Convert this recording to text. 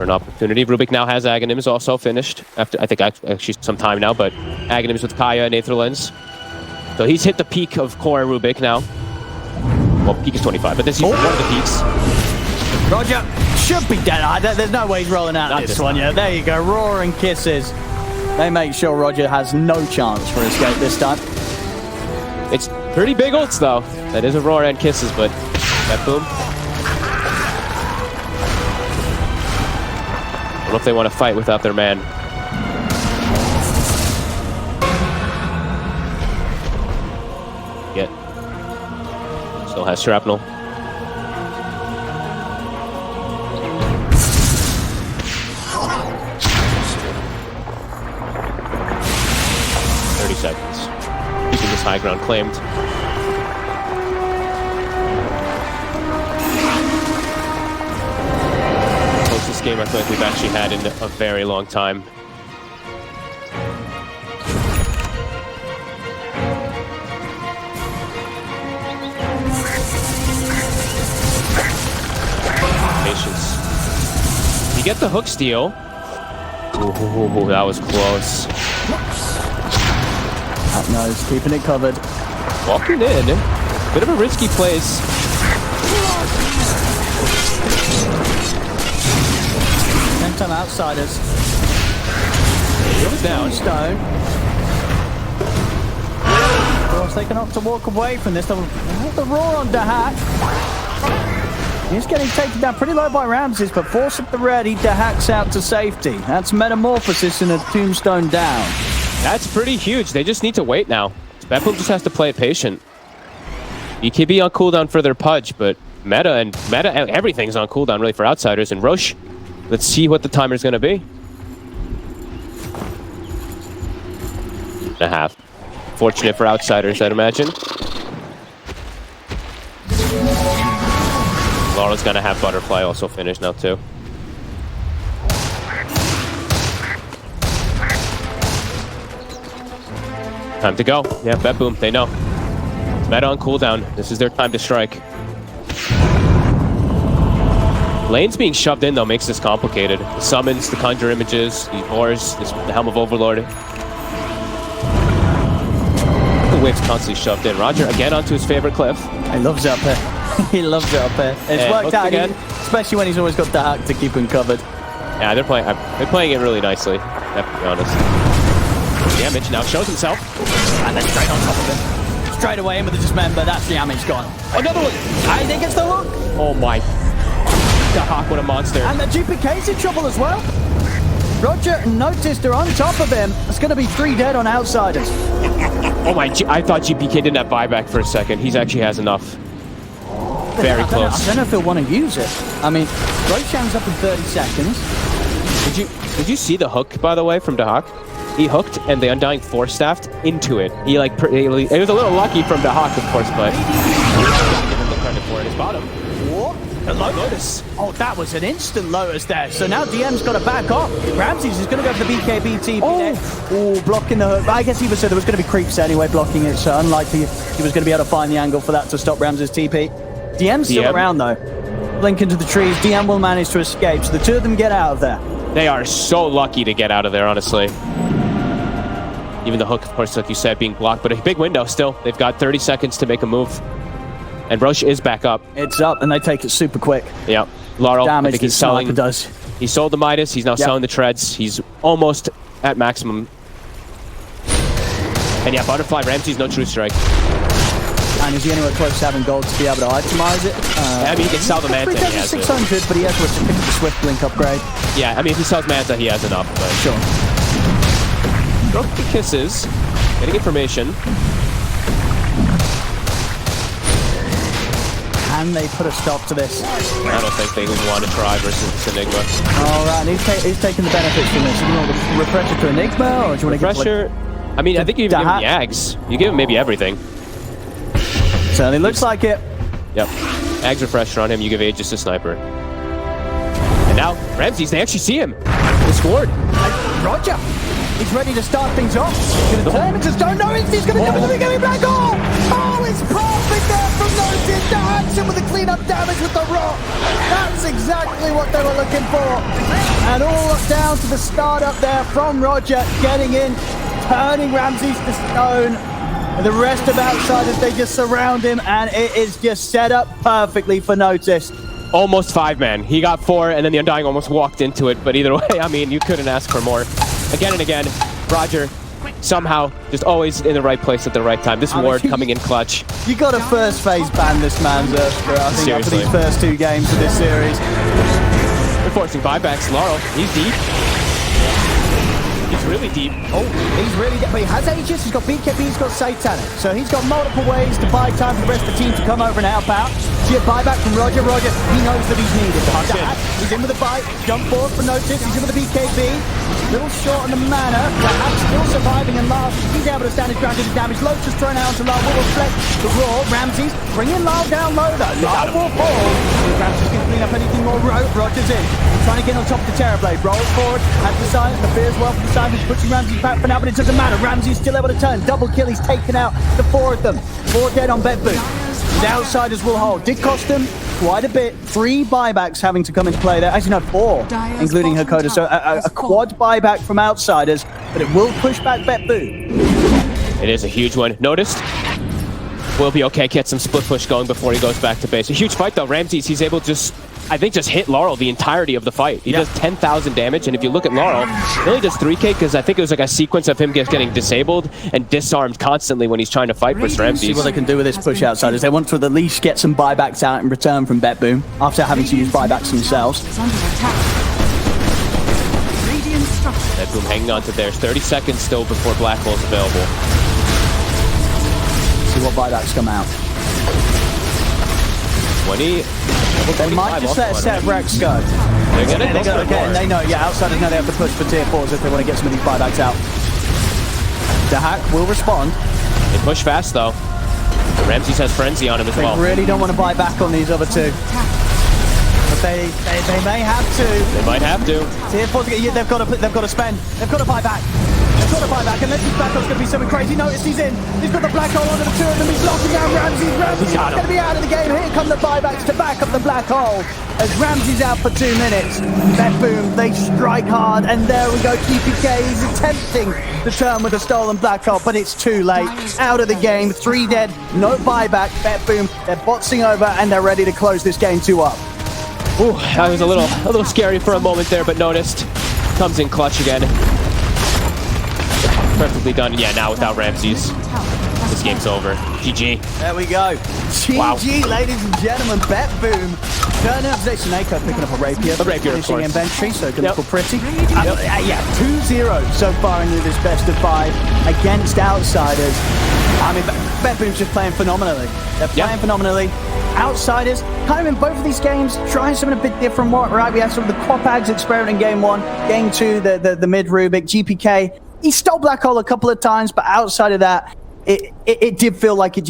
an opportunity. Rubik now has Aghanims also finished after I think actually some time now, but Aghanims with Kaya and Aetherlens. So he's hit the peak of core Rubik now. Well, peak is 25, but this is one of the peaks. Roger should be dead. There's no way he's rolling out this one. Yeah, there you go. Roaring Kisses. They make sure Roger has no chance for escape this time. It's pretty big ults though. That is a Roar and Kisses, but BetBoom. I don't know if they want to fight without their man. Still has Shrapnel. Seconds. Keeping this high ground claimed. Closest game I feel like we've actually had in a very long time. Patience. You get the hook steal. Ooh, that was close. Up nose, keeping it covered. Walking in. Bit of a risky place. Next time outsiders. It was down. Stone. Of course, they can opt to walk away from this. The roar on Dahak. He's getting taken down pretty low by Ramses, but force up the ready. Dahak's out to safety. That's Metamorphosis and a tombstone down. That's pretty huge. They just need to wait now. BetBoom just has to play it patient. BKB on cooldown for their Pudge, but Meta, everything's on cooldown really for outsiders. And Roche, let's see what the timer's going to be. 1.5. Fortunate for outsiders, I'd imagine. Laura's going to have Butterfly also finished now, too. Time to go. Yeah, BetBoom, they know. Meta on cooldown. This is their time to strike. Lane's being shoved in, though, makes this complicated. The summons, the conjure images, the ores, the Helm of Overlord. The wave's constantly shoved in. Roger again onto his favorite cliff. He loves it up here. He loves it up here. It's worked out again, especially when he's always got the hack to keep him covered. Yeah, they're playing it really nicely. I have to be honest. Damage now shows himself. And then straight on top of him. Straight away in with the dismember. That's the damage gone. Another one. I think it's the hook. Oh my. The Hawk, what a monster. And the GPK's in trouble as well. Roger noticed they're on top of him. It's going to be 3 dead on outsiders. Oh my, I thought GPK didn't have buyback for a second. He actually has enough. Very close. I don't know if he'll want to use it. I mean, Roshan's up in 30 seconds. Did you see the hook, by the way, from Dahak? He hooked and the Undying Force-staffed into it. He like, it was a little lucky from Dahak, of course, but he didn't give him the credit for it. His bottom. What? A Lotus. Oh, that was an instant Lotus there. So now DM's got to back off. Ramses is going to go for the BKB TP. Oh, blocking the hook. I guess he said there was going to be creeps anyway blocking it, so unlikely he was going to be able to find the angle for that to stop Ramses' TP. DM's still around though. Blink into the trees. DM will manage to escape, so the two of them get out of there. They are so lucky to get out of there, honestly. Even the hook, of course, like you said, being blocked, but a big window still. They've got 30 seconds to make a move. And Roche is back up. It's up, and they take it super quick. Yep. Laurel, damage I think he's selling. Does. He sold the Midas. He's now selling the Treads. He's almost at maximum. And yeah, Butterfly, Ramsey's no true strike. And is he anywhere close to having gold to be able to itemize it? I mean, he can sell the Manta. He has 600, it. but he has to pick up the Swift Blink upgrade. Yeah, I mean, if he sells Manta, he has enough. But sure. Broke the Kisses. Getting information. Can they put a stop to this? I don't think they would want to try versus this Enigma. All right, and he's taking the benefits from this. You want the refresher to Enigma, or do you want to give pressure? I mean, I think you even give him the Ags. You give him maybe everything. Certainly looks like it. Yep. Ags refresher on him. You give Aegis to Sniper. And now Ramses, they actually see him. They scored. Roger. He's ready to start things off. He's going to turn into stone. No, he's going to come into the game black hole. Oh, it's perfect there from Notice. The action with the cleanup damage with the rock. That's exactly what they were looking for. And all down to the start up there from Roger, getting in, turning Ramses to stone. And the rest of Outsiders, they just surround him, and it is just set up perfectly for Notice. Almost 5-man. He got 4, and then the Undying almost walked into it. But either way, I mean, you couldn't ask for more. Again and again, Roger somehow just always in the right place at the right time. This ward coming in clutch. You got a first phase ban this man's for, I think, after these first 2 games of this series. They're forcing buybacks. Laurel, he's deep. He's really deep. Oh, he's really deep. But he has Aegis, he's got BKB, he's got Satanic. So he's got multiple ways to buy time for the rest of the team to come over and help out. See a buyback from Roger. Roger, he knows that he's needed. He's in with a bite. Jump forward for Notice. He's in with the BKB. Little short on the mana. Perhaps still surviving and last. He's able to stand his ground, do the damage. Loach just thrown out to Lyle. Will reflect the raw. Ramses bringing Lyle down low though. Lyle will fall. Ramses can clean up anything more. Roger's in. Trying to get on top of the Terrorblade. Rolls forward. Has the silence. The fear as well for the silence. He's pushing Ramses back for now, but it doesn't matter. Ramses still able to turn. Double kill. He's taken out the 4 of them. 4 dead on BetBoom. The Outsiders will hold. Did cost them quite a bit. 3 buybacks having to come into play there. Actually, no, 4, including Hakoda. So a quad buyback from Outsiders, but it will push back BetBoom. It is a huge one. Noticed? Will be okay. Get some split push going before he goes back to base. A huge fight, though. Ramses, he's able to just hit Laurel the entirety of the fight. He does 10,000 damage, and if you look at Laurel, he only does 3k because I think it was like a sequence of him getting disabled and disarmed constantly when he's trying to fight with Ramses. See what they can do with this push Outsiders. They want to at least get some buybacks out in return from BetBoom after having to use buybacks themselves. BetBoom hanging on to theirs. 30 seconds still before Black Hole's available. See what buybacks come out. 20. They might just let a set of Rex go. They're gonna get and they know, Outsiders know they have to push for tier 4s if they want to get some of these buybacks out. The hack will respond. They push fast though. Ramses has Frenzy on him as well. They really don't want to buy back on these other 2. But they may have to. They might have to. Tier 4s, they've got to spend. They've got to buy back. They've got to buy back. Unless this black hole's going to be something crazy. Notice he's in. He's got the black hole under the 2 of them. He's locking down Ramses. Ramses is going to be out of the game. Here come the buybacks to back up the black hole. As Ramses out for 2 minutes. BetBoom, they strike hard. And there we go. TPK is attempting to turn with a stolen black hole, but it's too late. Out of the game. 3 dead. No buyback. BetBoom, they're boxing over and they're ready to close this game 2 up. Ooh, that was a little scary for a moment there, but Noticed comes in clutch again. Perfectly done. Yeah, now without Ramses, this game's over. GG. There we go. GG, wow. Ladies and gentlemen. BetBoom. Turning up Snako picking up a rapier. A rapier, of course. Inventory, so gonna look pretty. Yeah, 2-0 so far into this best of 5 against Outsiders. I mean, BetBoom's just playing phenomenally. They're playing phenomenally. Outsiders, kind of in both of these games, trying something a bit different. Right, we had sort of the Qualifiers experiment in game 1, game 2, the mid Rubik, GPK. He stole Black Hole a couple of times, but outside of that, it did feel like it just